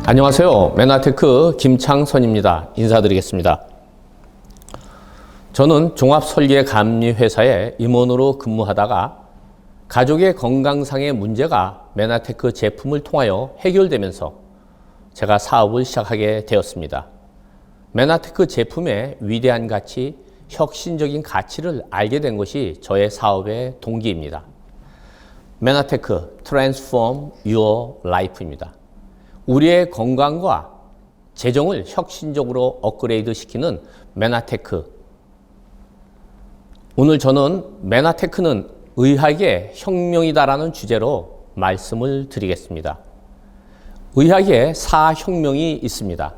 안녕하세요. 메나테크 김창선입니다. 인사드리겠습니다. 저는 종합설계감리회사의 임원으로 근무하다가 가족의 건강상의 문제가 메나테크 제품을 통하여 해결되면서 제가 사업을 시작하게 되었습니다. 메나테크 제품의 위대한 가치, 혁신적인 가치를 알게 된 것이 저의 사업의 동기입니다. 메나테크 Transform Your Life입니다. 우리의 건강과 재정을 혁신적으로 업그레이드 시키는 메나테크. 오늘 저는 메나테크는 의학의 혁명이다라는 주제로 말씀을 드리겠습니다. 의학의 4혁명이 있습니다.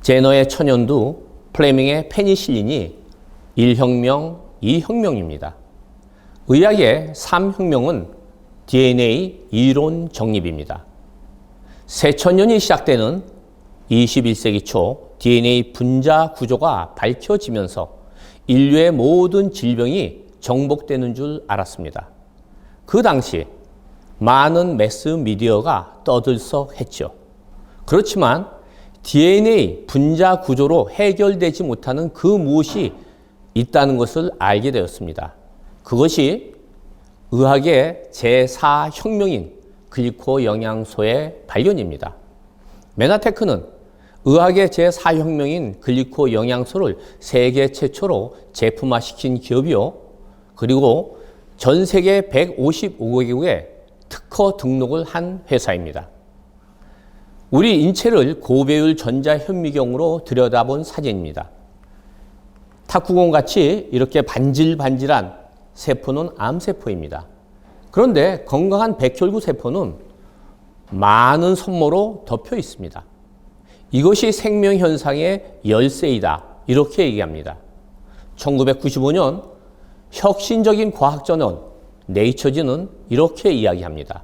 제너의 천연두, 플레밍의 페니실린이 1혁명, 2혁명입니다. 의학의 3혁명은 DNA 이론 정립입니다. 새천년이 시작되는 21세기 초 DNA 분자 구조가 밝혀지면서 인류의 모든 질병이 정복되는 줄 알았습니다. 그 당시 많은 매스미디어가 떠들썩했죠. 그렇지만 DNA 분자 구조로 해결되지 못하는 그 무엇이 있다는 것을 알게 되었습니다. 그것이 의학의 제4혁명인 글리코 영양소의 발견입니다. 메나테크는 의학의 제4혁명인 글리코 영양소를 세계 최초로 제품화시킨 기업이요. 그리고 전 세계 155개국에 특허 등록을 한 회사입니다. 우리 인체를 고배율 전자현미경으로 들여다본 사진입니다. 탁구공같이 이렇게 반질반질한 세포는 암세포입니다. 그런데 건강한 백혈구 세포는 많은 섬모로 덮여 있습니다. 이것이 생명현상의 열쇠이다. 이렇게 얘기합니다. 1995년 혁신적인 과학저널 네이처지는 이렇게 이야기합니다.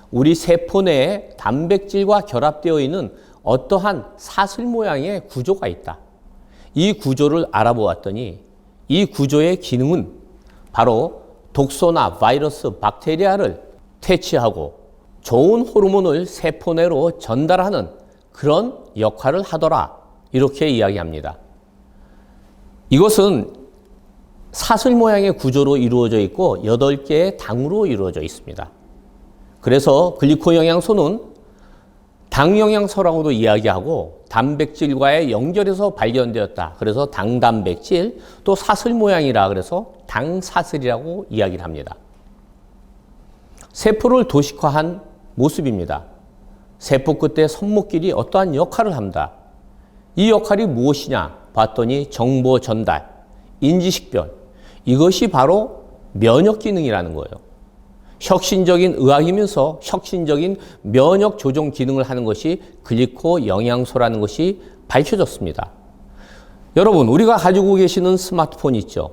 우리 세포 내에 단백질과 결합되어 있는 어떠한 사슬 모양의 구조가 있다. 이 구조를 알아보았더니 이 구조의 기능은 바로 독소나 바이러스, 박테리아를 퇴치하고 좋은 호르몬을 세포 내로 전달하는 그런 역할을 하더라. 이렇게 이야기합니다. 이것은 사슬 모양의 구조로 이루어져 있고 8개의 당으로 이루어져 있습니다. 그래서 글리코 영양소는 당 영양소라고도 이야기하고 단백질과의 연결에서 발견되었다. 그래서 당단백질, 또 사슬 모양이라 그래서 당사슬이라고 이야기를 합니다. 세포를 도식화한 모습입니다. 세포 끝에 손목길이 어떠한 역할을 합니다. 이 역할이 무엇이냐 봤더니 정보 전달, 인지식별, 이것이 바로 면역 기능이라는 거예요. 혁신적인 의학이면서 혁신적인 면역 조정 기능을 하는 것이 글리코 영양소라는 것이 밝혀졌습니다. 여러분, 우리가 가지고 계시는 스마트폰 있죠?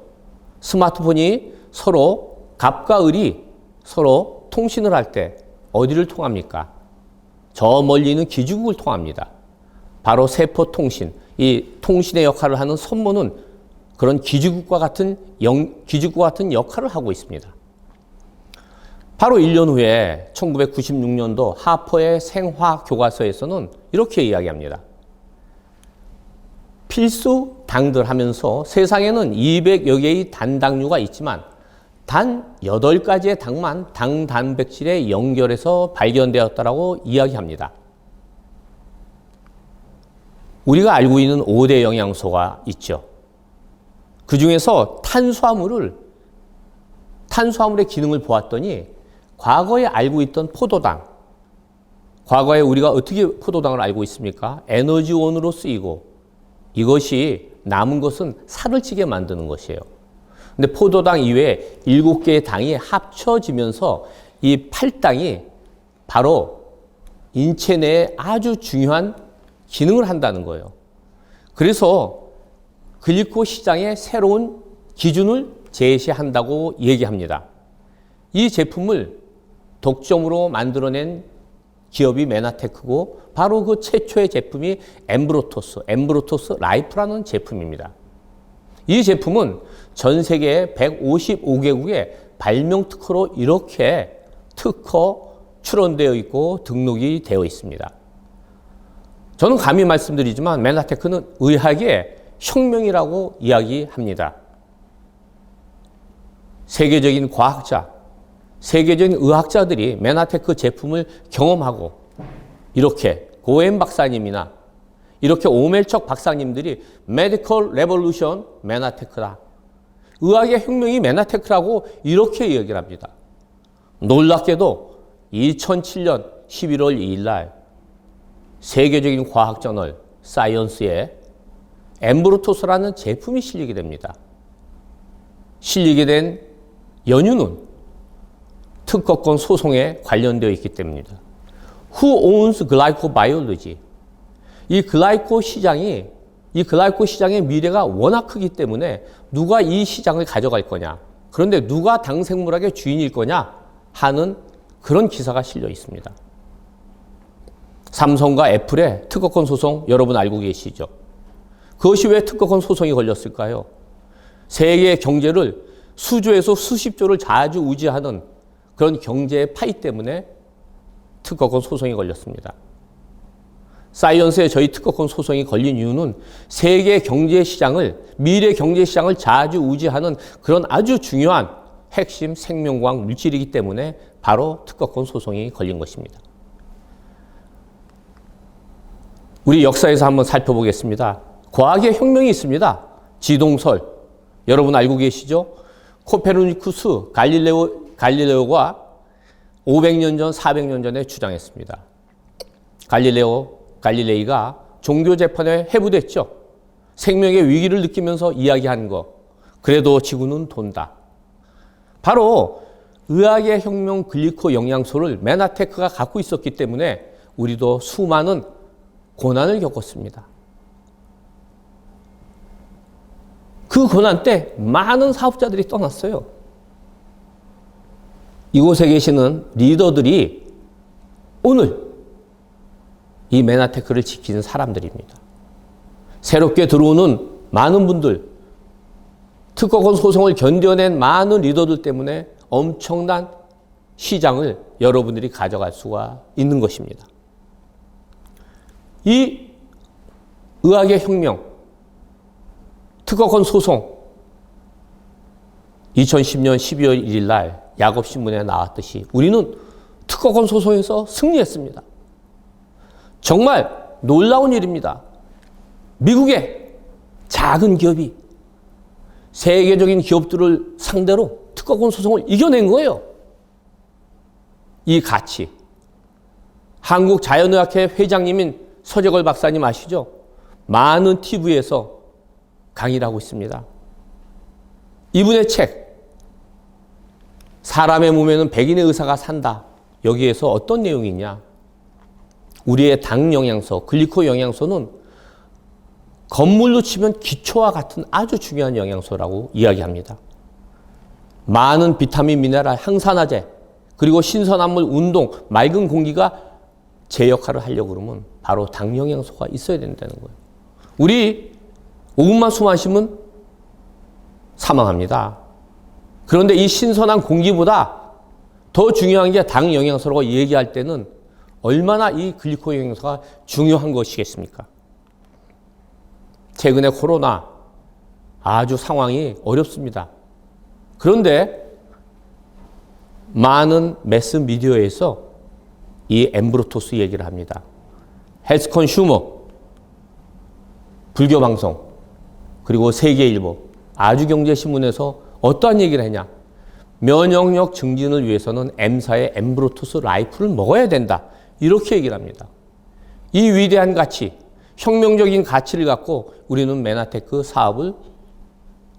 스마트폰이 서로 갑과 을이 서로 통신을 할 때 어디를 통합니까? 저 멀리 있는 기지국을 통합니다. 바로 세포통신, 이 통신의 역할을 하는 손모는 그런 기지국과 같은 역할을 하고 있습니다. 바로 1년 후에 1996년도 하퍼의 생화 교과서에서는 이렇게 이야기합니다. 필수 당들 하면서 세상에는 200여 개의 단당류가 있지만 단 8가지의 당만 당단백질에 연결해서 발견되었다라고 이야기합니다. 우리가 알고 있는 5대 영양소가 있죠. 그 중에서 탄수화물의 기능을 보았더니 과거에 알고 있던 포도당, 과거에 우리가 어떻게 포도당을 알고 있습니까? 에너지원으로 쓰이고 이것이 남은 것은 살을 찌게 만드는 것이에요. 근데 포도당 이외에 7개의 당이 합쳐지면서 이 8당이 바로 인체 내에 아주 중요한 기능을 한다는 거예요. 그래서 글리코 시장의 새로운 기준을 제시한다고 얘기합니다. 이 제품을 독점으로 만들어낸 기업이 메나테크고 바로 그 최초의 제품이 엠브로토스 라이프라는 제품입니다. 이 제품은 전 세계 155개국의 발명 특허로 이렇게 특허 출원되어 있고 등록이 되어 있습니다. 저는 감히 말씀드리지만 맨하테크는 의학의 혁명이라고 이야기합니다. 세계적인 과학자, 세계적인 의학자들이 맨하테크 제품을 경험하고 이렇게 고엔 박사님이나 이렇게 오멜척 박사님들이 메디컬 레볼루션 맨하테크다. 의학의 혁명이 맨하테크라고 이렇게 이야기를 합니다. 놀랍게도 2007년 11월 2일 날 세계적인 과학저널 사이언스에 엠브로토스라는 제품이 실리게 됩니다. 실리게 된 연유는 특허권 소송에 관련되어 있기 때문입니다. Who owns glycobiology? 이 글라이코 시장의 미래가 워낙 크기 때문에 누가 이 시장을 가져갈 거냐, 그런데 누가 당생물학의 주인일 거냐 하는 그런 기사가 실려 있습니다. 삼성과 애플의 특허권 소송 여러분 알고 계시죠? 그것이 왜 특허권 소송이 걸렸을까요? 세계 경제를 수조에서 수십조를 좌지우지하는 그런 경제의 파이 때문에 특허권 소송이 걸렸습니다. 사이언스에 저희 특허권 소송이 걸린 이유는 세계 경제 시장을, 미래 경제 시장을 좌지우지하는 그런 아주 중요한 핵심 생명과학 물질이기 때문에 바로 특허권 소송이 걸린 것입니다. 우리 역사에서 한번 살펴보겠습니다. 과학의 혁명이 있습니다. 지동설, 여러분 알고 계시죠? 코페르니쿠스, 갈릴레오가 500년 전, 400년 전에 주장했습니다. 갈릴레이가 종교 재판에 회부됐죠. 생명의 위기를 느끼면서 이야기한 거. 그래도 지구는 돈다. 바로 의학의 혁명 글리코 영양소를 맨하테크가 갖고 있었기 때문에 우리도 수많은 고난을 겪었습니다. 그 고난 때 많은 사업자들이 떠났어요. 이곳에 계시는 리더들이 오늘 이 맨하테크를 지키는 사람들입니다. 새롭게 들어오는 많은 분들, 특허권 소송을 견뎌낸 많은 리더들 때문에 엄청난 시장을 여러분들이 가져갈 수가 있는 것입니다. 이 의학의 혁명, 특허권 소송, 2010년 12월 1일 날 야곱신문에 나왔듯이 우리는 특허권 소송에서 승리했습니다. 정말 놀라운 일입니다. 미국의 작은 기업이 세계적인 기업들을 상대로 특허권 소송을 이겨낸 거예요. 이 가치. 한국자연의학회 회장님인 서재걸 박사님 아시죠? 많은 TV에서 강의를 하고 있습니다. 이분의 책, 사람의 몸에는 백인의 의사가 산다. 여기에서 어떤 내용이 있냐? 우리의 당 영양소, 글리코 영양소는 건물로 치면 기초와 같은 아주 중요한 영양소라고 이야기합니다. 많은 비타민, 미네랄, 항산화제, 그리고 신선한물, 운동, 맑은 공기가 제 역할을 하려고 그러면 바로 당 영양소가 있어야 된다는 거예요. 우리 5분만 숨 안 쉬면 사망합니다. 그런데 이 신선한 공기보다 더 중요한 게 당 영양소라고 얘기할 때는 얼마나 이 글리코 영양소가 중요한 것이겠습니까? 최근에 코로나 아주 상황이 어렵습니다. 그런데 많은 매스미디어에서 이 엠브로토스 얘기를 합니다. 헬스 컨슈머, 불교방송, 그리고 세계일보, 아주경제신문에서 어떠한 얘기를 하냐. 면역력 증진을 위해서는 M사의 엠브로토스 라이프를 먹어야 된다. 이렇게 얘기를 합니다. 이 위대한 가치, 혁명적인 가치를 갖고 우리는 맨하테크 사업을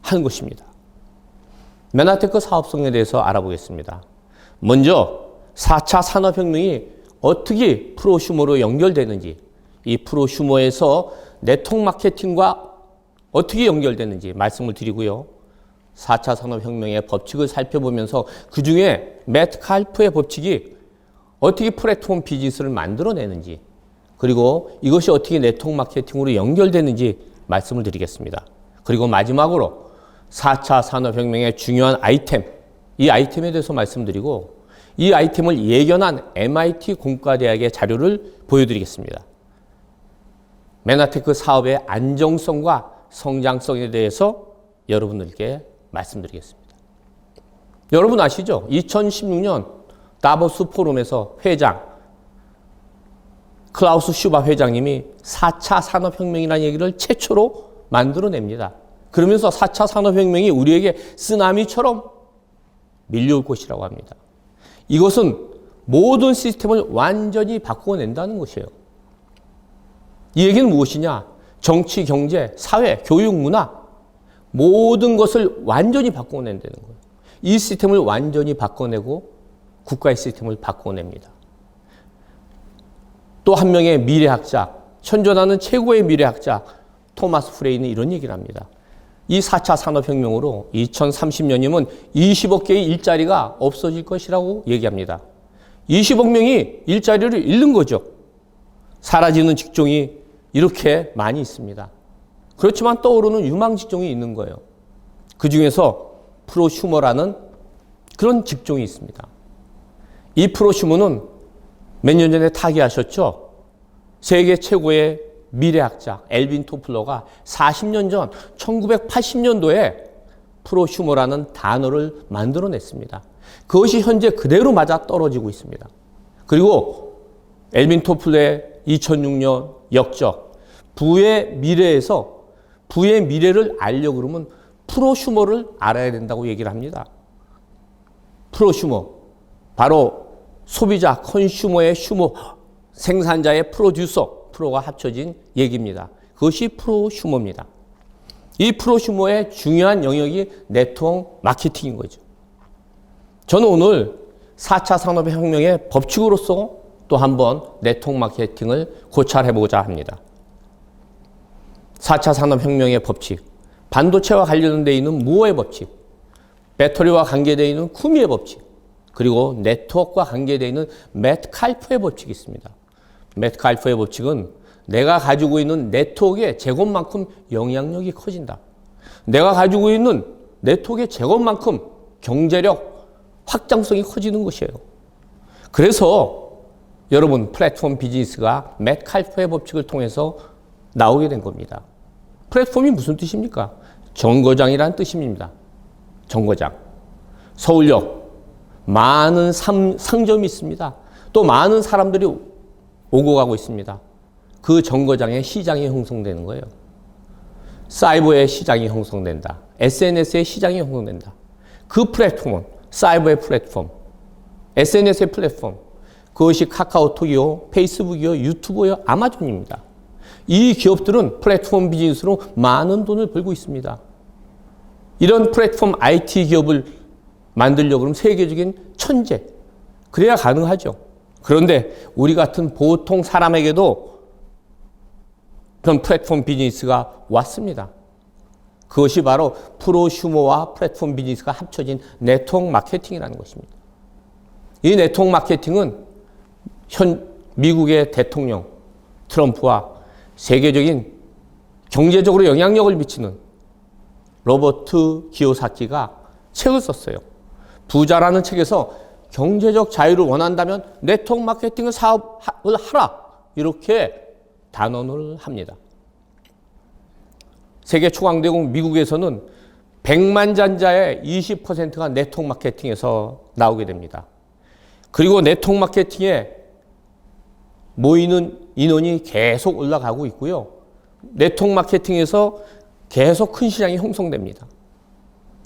하는 것입니다. 맨하테크 사업성에 대해서 알아보겠습니다. 먼저 4차 산업혁명이 어떻게 프로슈머로 연결되는지, 이 프로슈머에서 네트워크 마케팅과 어떻게 연결되는지 말씀을 드리고요. 4차 산업혁명의 법칙을 살펴보면서 그중에 매트칼프의 법칙이 어떻게 플랫폼 비즈니스를 만들어내는지, 그리고 이것이 어떻게 네트워크 마케팅으로 연결되는지 말씀을 드리겠습니다. 그리고 마지막으로 4차 산업혁명의 중요한 아이템, 이 아이템에 대해서 말씀드리고 이 아이템을 예견한 MIT 공과대학의 자료를 보여드리겠습니다. 메나테크 사업의 안정성과 성장성에 대해서 여러분들께 말씀드리겠습니다. 여러분 아시죠? 2016년 다보스 포럼에서 회장 클라우스 슈바 회장님이 4차 산업혁명이라는 얘기를 최초로 만들어냅니다. 그러면서 4차 산업혁명이 우리에게 쓰나미처럼 밀려올 것이라고 합니다. 이것은 모든 시스템을 완전히 바꿔낸다는 것이에요. 이 얘기는 무엇이냐? 정치, 경제, 사회, 교육, 문화 모든 것을 완전히 바꿔낸다는 거예요. 이 시스템을 완전히 바꿔내고 국가의 시스템을 바꿔냅니다. 또 한 명의 미래학자, 현존하는 최고의 미래학자 토마스 프레이는 이런 얘기를 합니다. 이 4차 산업혁명으로 2030년이면 20억 개의 일자리가 없어질 것이라고 얘기합니다. 20억 명이 일자리를 잃는 거죠. 사라지는 직종이 이렇게 많이 있습니다. 그렇지만 떠오르는 유망 직종이 있는 거예요. 그 중에서 프로슈머라는 그런 직종이 있습니다. 이 프로슈머는 몇 년 전에 타계하셨죠? 세계 최고의 미래학자 엘빈 토플러가 40년 전 1980년도에 프로슈머라는 단어를 만들어냈습니다. 그것이 현재 그대로 맞아 떨어지고 있습니다. 그리고 엘빈 토플러의 2006년 역적 부의 미래에서 부의 미래를 알려고 그러면 프로슈머를 알아야 된다고 얘기를 합니다. 프로슈머 바로 소비자 컨슈머의 슈머 생산자의 프로듀서 프로가 합쳐진 얘기입니다. 그것이 프로슈머입니다. 이 프로슈머의 중요한 영역이 네트워크 마케팅인 거죠. 저는 오늘 4차 산업혁명의 법칙으로서 또 한번 네트워크 마케팅을 고찰해보고자 합니다. 4차 산업혁명의 법칙, 반도체와 관련되어 있는 무어의 법칙, 배터리와 관계되어 있는 쿠미의 법칙, 그리고 네트워크와 관계되어 있는 매트칼프의 법칙이 있습니다. 매트칼프의 법칙은 내가 가지고 있는 네트워크의 제곱만큼 영향력이 커진다. 내가 가지고 있는 네트워크의 제곱만큼 경제력, 확장성이 커지는 것이에요. 그래서 여러분 플랫폼 비즈니스가 매트칼프의 법칙을 통해서 나오게 된 겁니다. 플랫폼이 무슨 뜻입니까? 정거장이라는 뜻입니다. 정거장. 서울역 많은 상점이 있습니다. 또 많은 사람들이 오고 가고 있습니다. 그 정거장에 시장이 형성되는 거예요. 사이버의 시장이 형성된다. SNS의 시장이 형성된다. 그 플랫폼은 사이버의 플랫폼, SNS의 플랫폼, 그것이 카카오톡이요, 페이스북이요, 유튜브요, 아마존입니다. 이 기업들은 플랫폼 비즈니스로 많은 돈을 벌고 있습니다. 이런 플랫폼 IT 기업을 만들려고 그러면 세계적인 천재, 그래야 가능하죠. 그런데 우리 같은 보통 사람에게도 그런 플랫폼 비즈니스가 왔습니다. 그것이 바로 프로슈머와 플랫폼 비즈니스가 합쳐진 네트워크 마케팅이라는 것입니다. 이 네트워크 마케팅은 현 미국의 대통령 트럼프와 세계적인 경제적으로 영향력을 미치는 로버트 기요사키가 책을 썼어요. 부자라는 책에서 경제적 자유를 원한다면 네트워크 마케팅을 사업을 하라. 이렇게 단언을 합니다. 세계 초강대국 미국에서는 100만 잔자의 20%가 네트워크 마케팅에서 나오게 됩니다. 그리고 네트워크 마케팅에 모이는 인원이 계속 올라가고 있고요. 네트워크 마케팅에서 계속 큰 시장이 형성됩니다.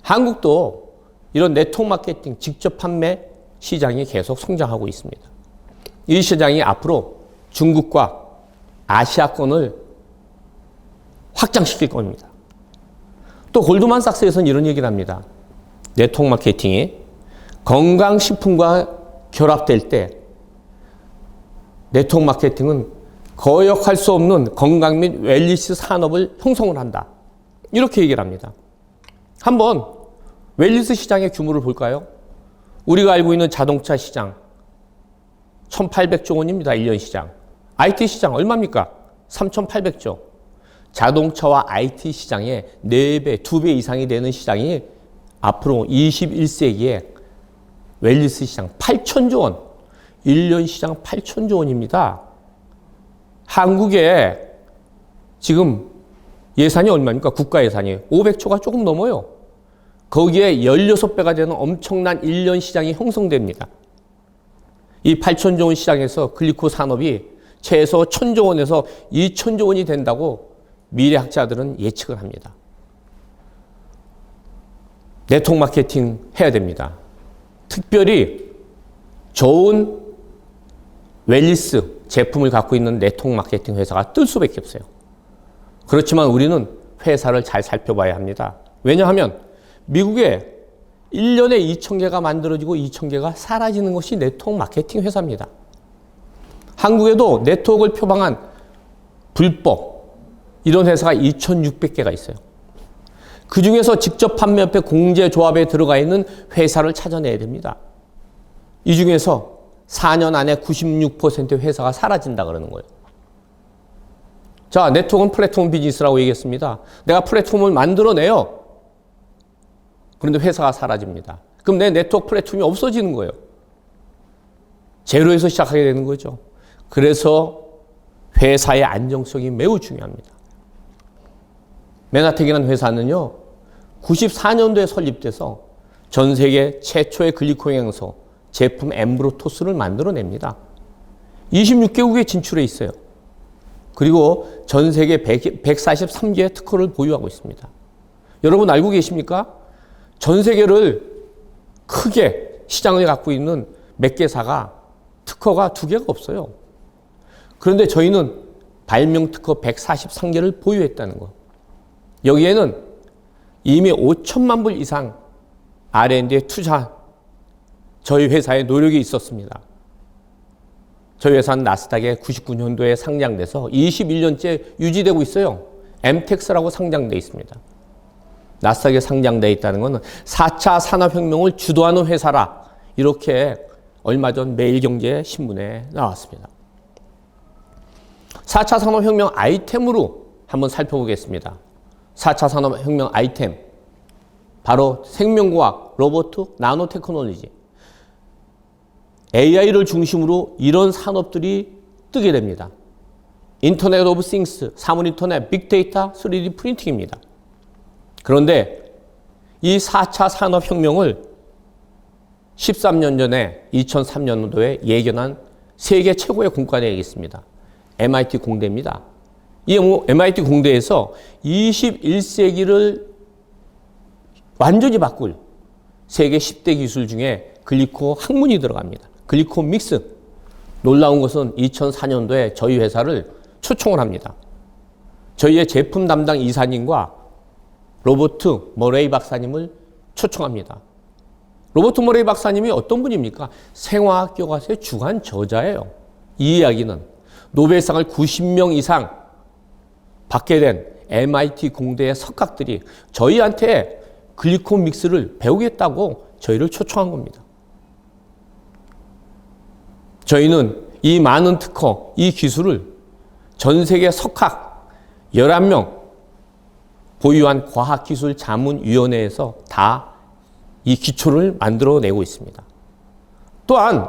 한국도 이런 네트워크 마케팅 직접 판매 시장이 계속 성장하고 있습니다. 이 시장이 앞으로 중국과 아시아권을 확장시킬 겁니다. 또 골드만삭스에서는 이런 얘기를 합니다. 네트워크 마케팅이 건강식품과 결합될 때 네트워크 마케팅은 거역할 수 없는 건강 및 웰니스 산업을 형성을 한다. 이렇게 얘기를 합니다. 한번 웰니스 시장의 규모를 볼까요? 우리가 알고 있는 자동차 시장 1,800조 원입니다. 1년 시장. IT 시장 얼마입니까? 3,800조. 자동차와 IT 시장의 4배, 2배 이상이 되는 시장이 앞으로 21세기에 웰니스 시장 8천조 원. 1년 시장 8천조 원입니다. 한국에 지금 예산이 얼마입니까? 국가 예산이 500조가 조금 넘어요. 거기에 16배가 되는 엄청난 1년 시장이 형성됩니다. 이 8천조 원 시장에서 글리코 산업이 최소 1,000조 원에서 2,000조 원이 된다고 미래학자들은 예측을 합니다. 네트워크 마케팅 해야 됩니다. 특별히 좋은 웰니스 제품을 갖고 있는 네트워크 마케팅 회사가 뜰 수밖에 없어요. 그렇지만 우리는 회사를 잘 살펴봐야 합니다. 왜냐하면 미국에 1년에 2,000개가 만들어지고 2,000개가 사라지는 것이 네트워크 마케팅 회사입니다. 한국에도 네트워크를 표방한 불법 이런 회사가 2,600개가 있어요. 그 중에서 직접 판매협회 공제조합에 들어가 있는 회사를 찾아내야 됩니다. 이 중에서 4년 안에 96%의 회사가 사라진다 그러는 거예요. 자, 네트워크는 플랫폼 비즈니스라고 얘기했습니다. 내가 플랫폼을 만들어내요. 그런데 회사가 사라집니다. 그럼 내 네트워크 플랫폼이 없어지는 거예요. 제로에서 시작하게 되는 거죠. 그래서 회사의 안정성이 매우 중요합니다. 메나텍이라는 회사는요, 94년도에 설립돼서 전 세계 최초의 글리코 영양소 제품 엠브로토스를 만들어냅니다. 26개국에 진출해 있어요. 그리고 전 세계 143개의 특허를 보유하고 있습니다. 여러분 알고 계십니까? 전 세계를 크게 시장을 갖고 있는 몇 개사가 특허가 2개가 없어요. 그런데 저희는 발명 특허 143개를 보유했다는 거. 여기에는 이미 5천만 불 이상 R&D에 투자한 저희 회사의 노력이 있었습니다. 저희 회사는 나스닥에 99년도에 상장돼서 21년째 유지되고 있어요. 엠텍스라고 상장돼 있습니다. 나스닥에 상장돼 있다는 것은 4차 산업혁명을 주도하는 회사라 이렇게 얼마 전 매일경제 신문에 나왔습니다. 4차 산업혁명 아이템으로 한번 살펴보겠습니다. 4차 산업혁명 아이템 바로 생명과학, 로봇, 나노테크놀로지 AI를 중심으로 이런 산업들이 뜨게 됩니다. 인터넷 오브 싱스, 사물인터넷, 빅데이터, 3D 프린팅입니다. 그런데 이 4차 산업혁명을 13년 전에 2003년도에 예견한 세계 최고의 공과대가 있습니다. MIT 공대입니다. 이 MIT 공대에서 21세기를 완전히 바꿀 세계 10대 기술 중에 글리코 학문이 들어갑니다. 글리코 믹스. 놀라운 것은 2004년도에 저희 회사를 초청을 합니다. 저희의 제품 담당 이사님과 로버트 머레이 박사님을 초청합니다. 로버트 머레이 박사님이 어떤 분입니까? 생화학 교과서의 주간 저자예요. 이 이야기는 노벨상을 90명 이상 받게 된 MIT 공대의 석학들이 저희한테 글리코 믹스를 배우겠다고 저희를 초청한 겁니다. 저희는 이 많은 특허, 이 기술을 전 세계 석학 11명 보유한 과학기술자문위원회에서 다 이 기초를 만들어내고 있습니다. 또한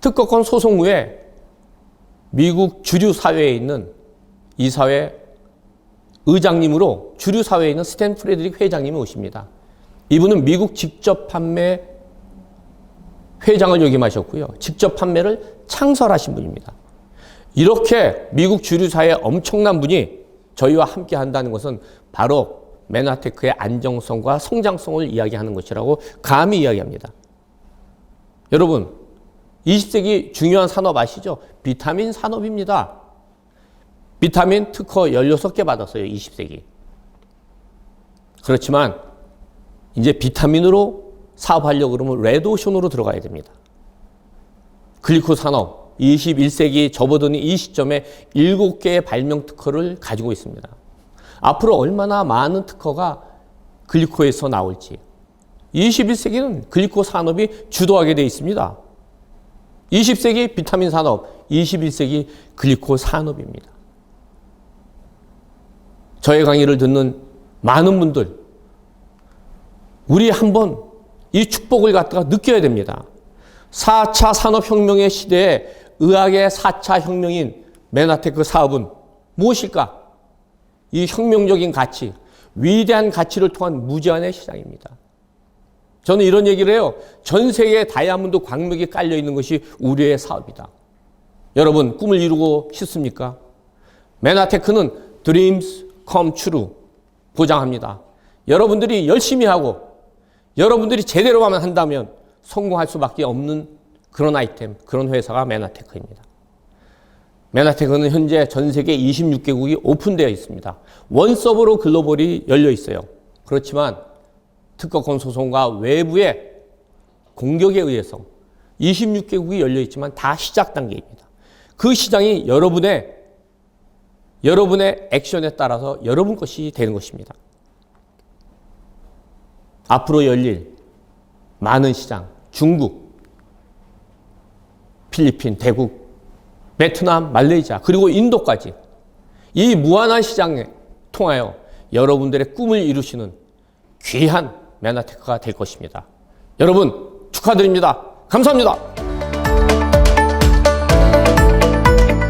특허권 소송 후에 미국 주류 사회에 있는 이 사회 의장님으로 주류 사회에 있는 스탠 프레드릭 회장님이 오십니다. 이분은 미국 직접 판매 회장을 역임하셨고요. 직접 판매를 창설하신 분입니다. 이렇게 미국 주류 사회의 엄청난 분이 저희와 함께 한다는 것은 바로 메나테크의 안정성과 성장성을 이야기하는 것이라고 감히 이야기합니다. 여러분, 20세기 중요한 산업 아시죠? 비타민 산업입니다. 비타민 특허 16개 받았어요, 20세기. 그렇지만 이제 비타민으로 사업하려고 그러면 레드오션으로 들어가야 됩니다. 글리코 산업, 21세기 접어드는 이 시점에 7개의 발명 특허를 가지고 있습니다. 앞으로 얼마나 많은 특허가 글리코에서 나올지. 21세기는 글리코 산업이 주도하게 되어 있습니다. 20세기 비타민 산업, 21세기 글리코 산업입니다. 저의 강의를 듣는 많은 분들, 우리 한번 이 축복을 갖다가 느껴야 됩니다. 4차 산업혁명의 시대에 의학의 4차 혁명인 메나테크 사업은 무엇일까? 이 혁명적인 가치, 위대한 가치를 통한 무제한의 시장입니다. 저는 이런 얘기를 해요. 전 세계에 다이아몬드 광맥이 깔려 있는 것이 우리의 사업이다. 여러분, 꿈을 이루고 싶습니까? 메나테크는 Dreams Come True 보장합니다. 여러분들이 열심히 하고 여러분들이 제대로만 한다면 성공할 수밖에 없는 그런 아이템, 그런 회사가 메나테크입니다. 메나테크는 현재 전 세계 26개국이 오픈되어 있습니다. 원서버로 글로벌이 열려 있어요. 그렇지만 특허권 소송과 외부의 공격에 의해서 26개국이 열려 있지만 다 시작 단계입니다. 그 시장이 여러분의 액션에 따라서 여러분 것이 되는 것입니다. 앞으로 열릴 많은 시장, 중국, 필리핀, 대국, 베트남, 말레이시아, 그리고 인도까지 이 무한한 시장에 통하여 여러분들의 꿈을 이루시는 귀한 메나테크가 될 것입니다. 여러분 축하드립니다. 감사합니다.